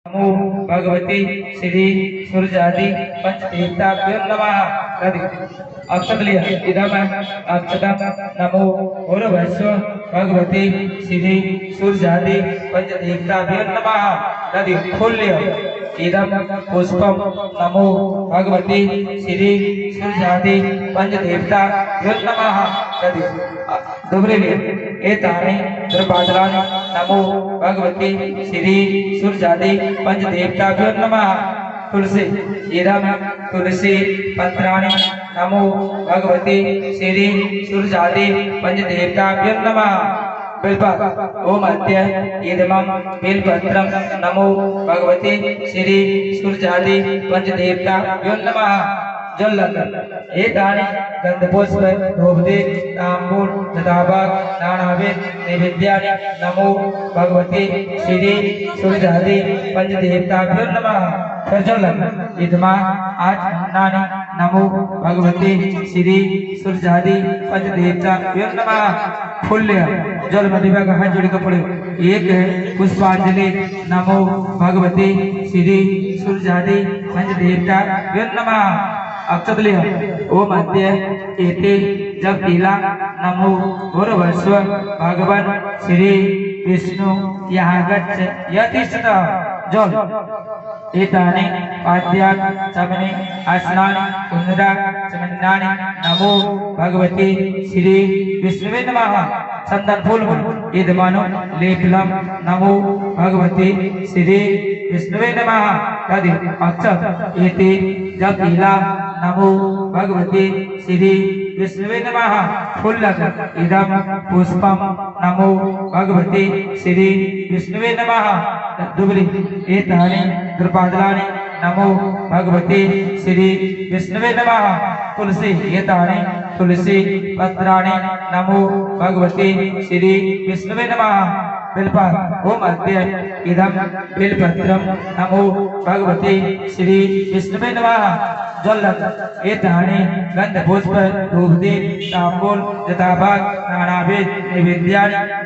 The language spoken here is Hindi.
नमो भगवती श्री सूर्यादि पंचदेवताभ्यो नमः। अक्षत लिया इदम अक्षतम नमो भूर्भुवस्सु भगवती श्री सूर्यादि पंचदेवताभ्यो नमः। नदी फूल लिया इदम पुष्पम नमो भगवती श्री सूर्यादि पंचदेवताभ्यो नमः। नदी दुबरे लिया एतानि द्रपादलानि नमो भगवती श्री सूर्यादि पंचदेवताभ्यो नमः। तुलसी इदम तुलसी पत्राणि नमो भगवती श्री सूर्यादि पंचदेवताभ्यो नमः। बिल्पत्र ओम अद्य इदमं बिल्पत्रं नमो भगवती श्री सूर्यादि पंचदेवताभ्यो नमः। जल एतानि गंधपुष्प धूपदीप तांबूल तथाभाग नानाविध नैवेद्यानि नमो भगवती श्री सूर्यादि पंचदेवताभ्यो नमः। फिर जल इदमा आचमनानि नमो भगवती श्री सूर्यादि पंचदेवताभ्यो नमः। फूल्य जल मदिवा का हाथ जोड़ कर पड़े। एक है पुष्पांजलि नमो भगवती श्री सूर्यादि पंचदेवताभ्यो नमः। अक्षत लिया ओम अद्य एते जब पीला नमो भूर्भुवस्सु भगवान श्री विष्णु यहाँ गच्छ यतिष्ठत जल एतानि पाद्यानि चमनि आसनानि कुंडा चमन्नानि नमो भगवती श्री विष्णुवे नमः। चंदन फूल इदमानो लेपलम नमो भगवती श्री विष्णुवे नमः। तदि अक्षत एते जब पीला नमो भगवती श्री विष्णुवे नमः। फूल इदम पुष्पम नमो भगवती श्री विष्णुवे नमः। दुबली एतानि द्रपादलानि नमो भगवती श्री विष्णुवे नमः। तुलसी एतानि तुलसी पत्राणि नमो भगवती श्री विष्णुवे नमः। बिल्पत्र ओम अद्य इदम बिल्पत्रं नमो भगवती श्री विष्णुवे नमः। जल एतानि गंधपुष्प धूपदीप तांबूल तथाभाग नानाविध नैवेद्यानि